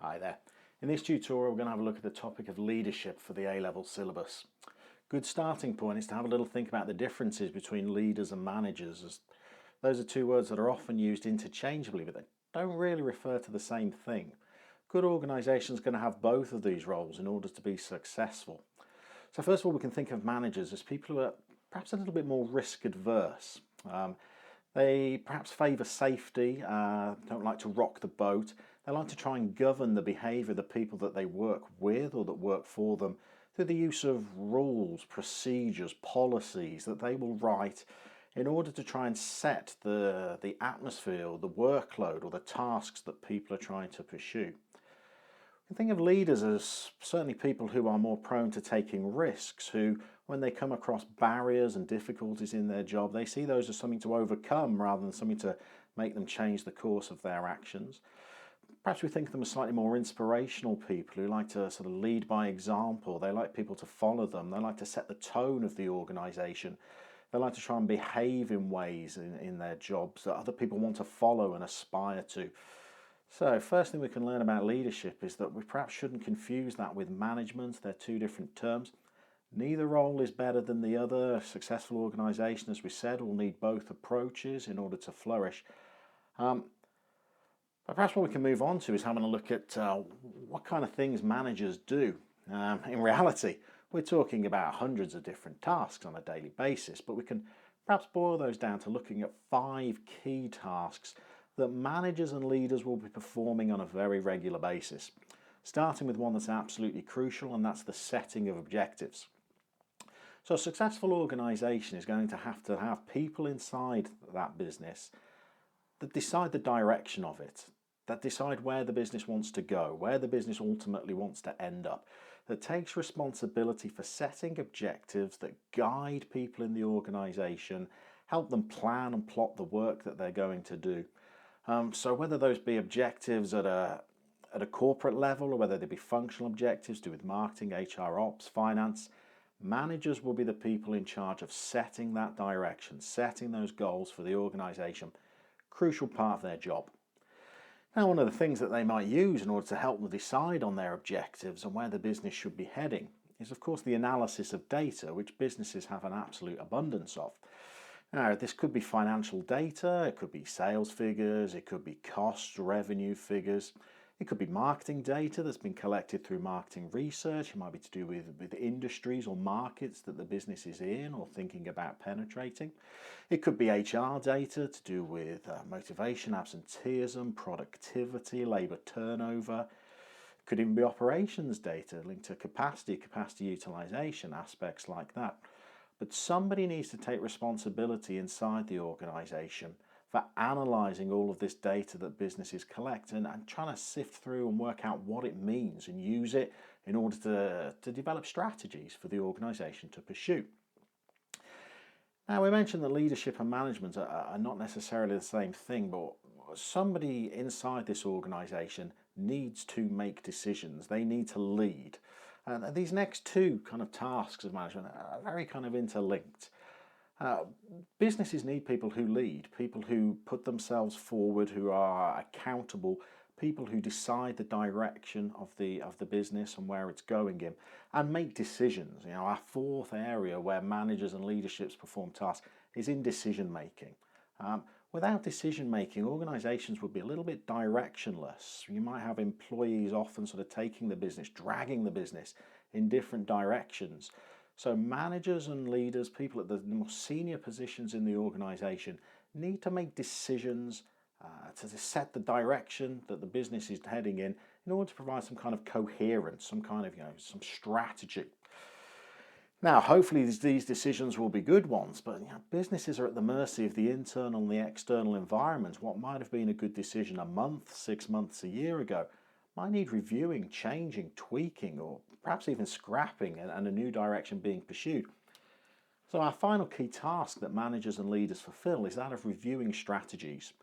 Hi there. In this tutorial we're going to have a look at the topic of leadership for the A-level syllabus. Good starting point is to have a little think about the differences between leaders and managers, as those are two words that are often used interchangeably but they don't really refer to the same thing. Good organisations are going to have both of these roles in order to be successful. So first of all, we can think of managers as people who are perhaps a little bit more risk adverse. They perhaps favour safety, don't like to rock the boat. They like to try and govern the behaviour of the people that they work with or that work for them through the use of rules, procedures, policies that they will write in order to try and set the atmosphere or the workload or the tasks that people are trying to pursue. You can think of leaders as certainly people who are more prone to taking risks, who when they come across barriers and difficulties in their job, they see those as something to overcome rather than something to make them change the course of their actions. Perhaps we think of them as slightly more inspirational people who like to sort of lead by example. They like people to follow them. They like to set the tone of the organisation. They like to try and behave in ways in their jobs that other people want to follow and aspire to. So first thing we can learn about leadership is that we perhaps shouldn't confuse that with management. They're two different terms. Neither role is better than the other. A successful organisation, as we said, will need both approaches in order to flourish. But perhaps what we can move on to is having a look at what kind of things managers do. In reality, we're talking about hundreds of different tasks on a daily basis, but we can perhaps boil those down to looking at 5 key tasks that managers and leaders will be performing on a very regular basis, starting with one that's absolutely crucial, and that's the setting of objectives. So a successful organisation is going to have people inside that business that decide the direction of it, that decide where the business wants to go, where the business ultimately wants to end up, that takes responsibility for setting objectives that guide people in the organisation, help them plan and plot the work that they're going to do. So whether those be objectives at a corporate level or whether they be functional objectives to do with marketing, HR ops, finance, managers will be the people in charge of setting that direction, setting those goals for the organisation. Crucial part of their job. Now, one of the things that they might use in order to help them decide on their objectives and where the business should be heading is, of course, the analysis of data, which businesses have an absolute abundance of. Now, this could be financial data, it could be sales figures, it could be cost, revenue figures, it could be marketing data that's been collected through marketing research. It might be to do with industries or markets that the business is in or thinking about penetrating. It could be HR data to do with motivation, absenteeism, productivity, labour turnover. It could even be operations data linked to capacity utilisation, aspects like that. But somebody needs to take responsibility inside the organisation for analysing all of this data that businesses collect and trying to sift through and work out what it means and use it in order to develop strategies for the organisation to pursue. Now, we mentioned that leadership and management are not necessarily the same thing, but somebody inside this organisation needs to make decisions. They need to lead. And these next two kind of tasks of management are very kind of interlinked. Businesses need people who lead, people who put themselves forward, who are accountable, people who decide the direction of the business and where it's going in, and make decisions. You know, our fourth area where managers and leaderships perform tasks is in decision making. Without decision making, organisations would be a little bit directionless. You might have employees often sort of taking the business, dragging the business in different directions. So managers and leaders, people at the more senior positions in the organisation, need to make decisions to set the direction that the business is heading in order to provide some kind of coherence, some kind of, some strategy. Now, hopefully these decisions will be good ones, but businesses are at the mercy of the internal and the external environment. What might have been a good decision a month, 6 months, a year ago might need reviewing, changing, tweaking, or perhaps even scrapping and a new direction being pursued. So our final key task that managers and leaders fulfill is that of reviewing strategies.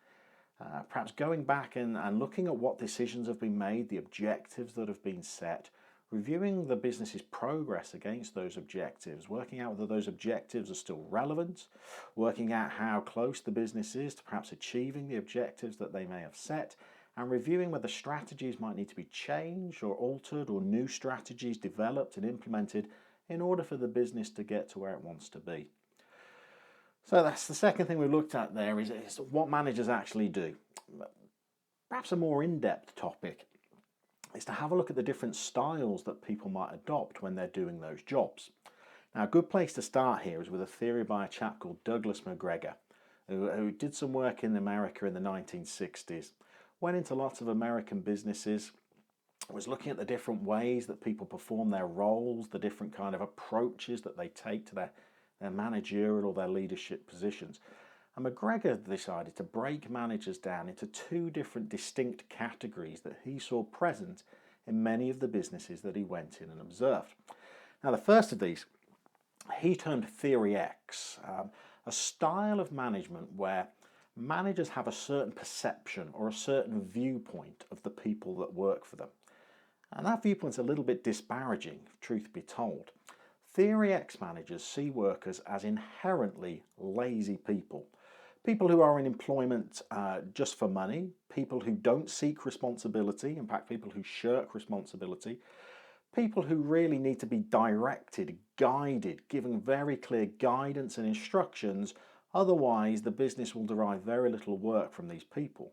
Perhaps going back and looking at what decisions have been made, the objectives that have been set, reviewing the business's progress against those objectives, working out whether those objectives are still relevant, working out how close the business is to perhaps achieving the objectives that they may have set, and reviewing whether strategies might need to be changed or altered, or new strategies developed and implemented in order for the business to get to where it wants to be. So that's the second thing we looked at there, is what managers actually do. Perhaps a more in-depth topic is to have a look at the different styles that people might adopt when they're doing those jobs. Now, a good place to start here is with a theory by a chap called Douglas McGregor, who did some work in America in the 1960s, went into lots of American businesses, was looking at the different ways that people perform their roles, the different kind of approaches that they take to their managerial or their leadership positions. And McGregor decided to break managers down into two different distinct categories that he saw present in many of the businesses that he went in and observed. Now, the first of these he termed Theory X, a style of management where managers have a certain perception or a certain viewpoint of the people that work for them. And that viewpoint's a little bit disparaging, truth be told. Theory X managers see workers as inherently lazy people. People who are in employment just for money, people who don't seek responsibility, in fact people who shirk responsibility, people who really need to be directed, guided, given very clear guidance and instructions, otherwise the business will derive very little work from these people.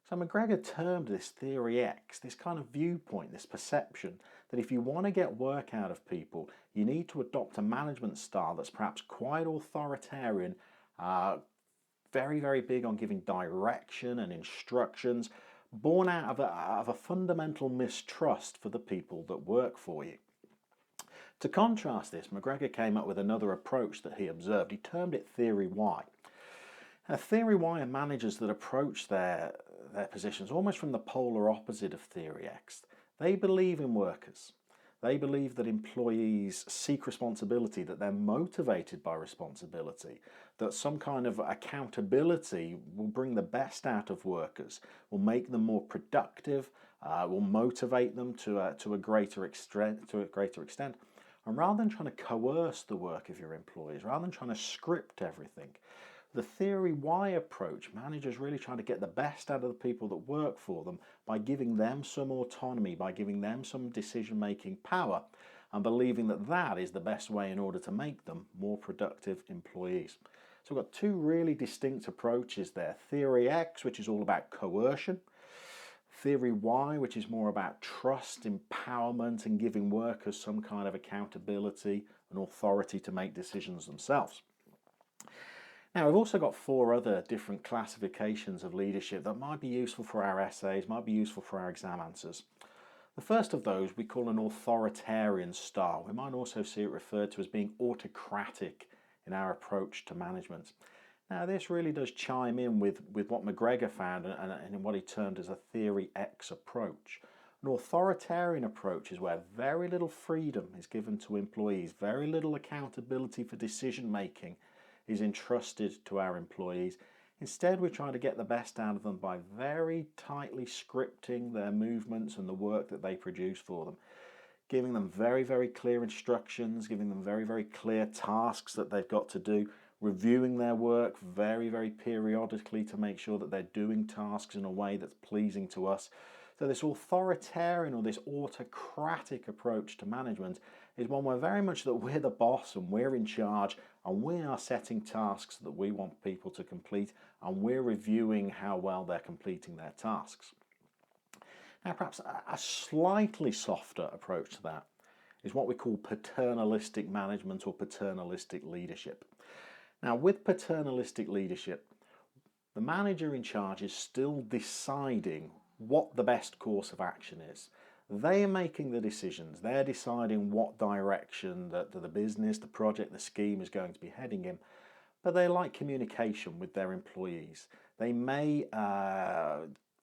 So McGregor termed this Theory X, this kind of viewpoint, this perception, that if you want to get work out of people, you need to adopt a management style that's perhaps quite authoritarian, very, very big on giving direction and instructions, born out of a fundamental mistrust for the people that work for you. To contrast this, McGregor came up with another approach that he observed. He termed it Theory Y. Now, Theory Y are managers that approach their positions almost from the polar opposite of Theory X. They believe in workers. They believe that employees seek responsibility, that they're motivated by responsibility, that some kind of accountability will bring the best out of workers, will make them more productive, will motivate them to a greater extent. And rather than trying to coerce the work of your employees, rather than trying to script everything, the Theory Y approach, managers really trying to get the best out of the people that work for them by giving them some autonomy, by giving them some decision-making power, and believing that that is the best way in order to make them more productive employees. So we've got two really distinct approaches there. Theory X, which is all about coercion. Theory Y, which is more about trust, empowerment, and giving workers some kind of accountability and authority to make decisions themselves. Now, we've also got four other different classifications of leadership that might be useful for our essays, might be useful for our exam answers. The first of those we call an authoritarian style. We might also see it referred to as being autocratic in our approach to management. Now, this really does chime in with what McGregor found and what he termed as a Theory X approach. An authoritarian approach is where very little freedom is given to employees, very little accountability for decision making is entrusted to our employees. Instead, we're trying to get the best out of them by very tightly scripting their movements and the work that they produce for them, giving them very, very clear instructions, giving them very, very clear tasks that they've got to do, reviewing their work very, very periodically to make sure that they're doing tasks in a way that's pleasing to us. So this authoritarian or this autocratic approach to management is one where very much that we're the boss and we're in charge and we are setting tasks that we want people to complete and we're reviewing how well they're completing their tasks. Now, perhaps a slightly softer approach to that is what we call paternalistic management or paternalistic leadership. Now, with paternalistic leadership, the manager in charge is still deciding what the best course of action is. They are making the decisions. They're deciding what direction that the business, the project, the scheme is going to be heading in. But they like communication with their employees. They may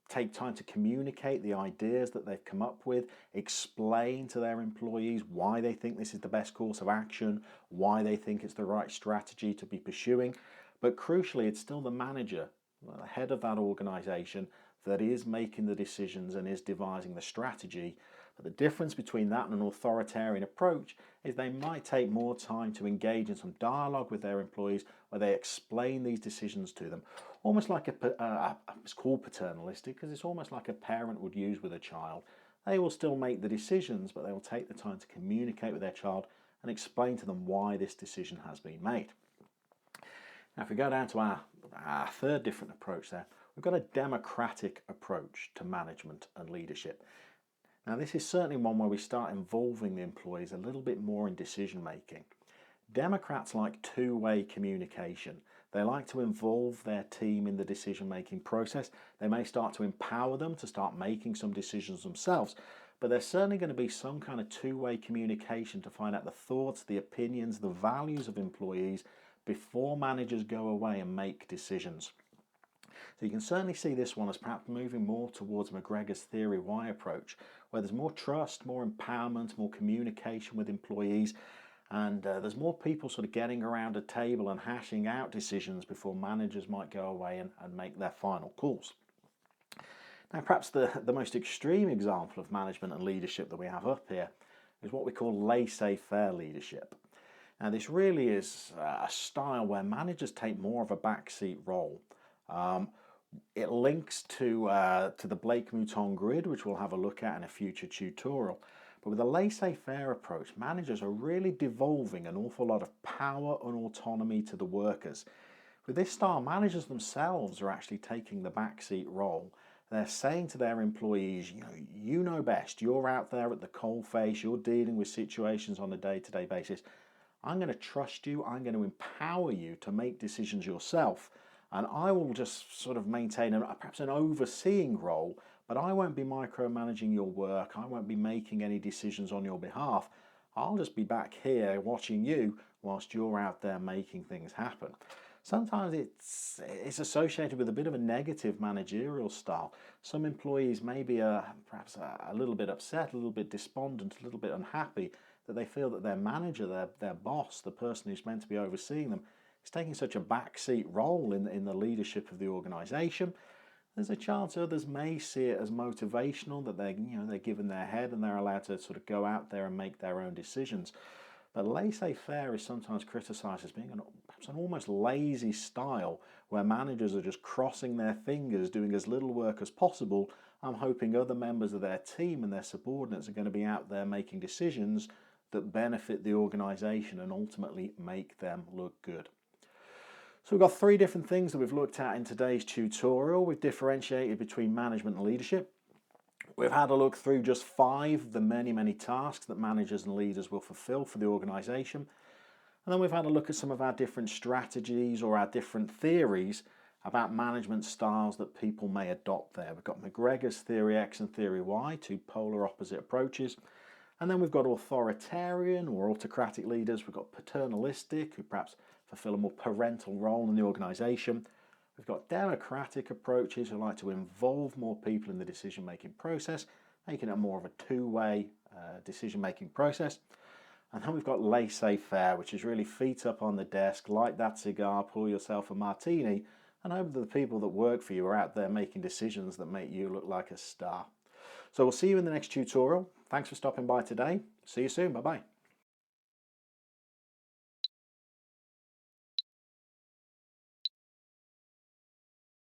take time to communicate the ideas that they've come up with, explain to their employees why they think this is the best course of action, why they think it's the right strategy to be pursuing. But crucially, it's still the manager, the head of that organization, that is making the decisions and is devising the strategy. But the difference between that and an authoritarian approach is they might take more time to engage in some dialogue with their employees where they explain these decisions to them. Almost like it's called paternalistic because it's almost like a parent would use with a child. They will still make the decisions, but they will take the time to communicate with their child and explain to them why this decision has been made. Now, if we go down to our third different approach there, we've got a democratic approach to management and leadership. Now, this is certainly one where we start involving the employees a little bit more in decision making. Democrats like two-way communication. They like to involve their team in the decision-making process. They may start to empower them to start making some decisions themselves, but there's certainly going to be some kind of two-way communication to find out the thoughts, the opinions, the values of employees before managers go away and make decisions. So you can certainly see this one as perhaps moving more towards McGregor's Theory Y approach, where there's more trust, more empowerment, more communication with employees, and there's more people sort of getting around a table and hashing out decisions before managers might go away and make their final calls. Now, perhaps the most extreme example of management and leadership that we have up here is what we call laissez-faire leadership. Now, this really is a style where managers take more of a backseat role. It links to the Blake Mouton grid, which we'll have a look at in a future tutorial. But with a laissez-faire approach, managers are really devolving an awful lot of power and autonomy to the workers. With this style, managers themselves are actually taking the backseat role. They're saying to their employees, you know best. You're out there at the coalface. You're dealing with situations on a day-to-day basis. I'm going to trust you. I'm going to empower you to make decisions yourself. And I will just sort of maintain perhaps an overseeing role, but I won't be micromanaging your work. I won't be making any decisions on your behalf. I'll just be back here watching you whilst you're out there making things happen. Sometimes it's associated with a bit of a negative managerial style. Some employees may be perhaps a little bit upset, a little bit despondent, a little bit unhappy that they feel that their manager, their boss, the person who's meant to be overseeing them, is taking such a backseat role in the leadership of the organisation. There's a chance others may see it as motivational, that they're given their head and they're allowed to sort of go out there and make their own decisions. But laissez-faire is sometimes criticised as being perhaps an almost lazy style where managers are just crossing their fingers, doing as little work as possible. I'm hoping other members of their team and their subordinates are going to be out there making decisions that benefit the organisation and ultimately make them look good. So we've got three different things that we've looked at in today's tutorial. We've differentiated between management and leadership. We've had a look through just 5 of the many tasks that managers and leaders will fulfill for the organisation. And then we've had a look at some of our different strategies or our different theories about management styles that people may adopt there. We've got McGregor's Theory X and Theory Y, 2 polar opposite approaches. And then we've got authoritarian or autocratic leaders. We've got paternalistic, who perhaps fulfill a more parental role in the organisation. We've got democratic approaches who like to involve more people in the decision-making process, making it more of a two-way decision-making process. And then we've got laissez-faire, which is really feet up on the desk, light that cigar, pour yourself a martini, and hope that the people that work for you are out there making decisions that make you look like a star. So we'll see you in the next tutorial. Thanks for stopping by today. See you soon. Bye-bye.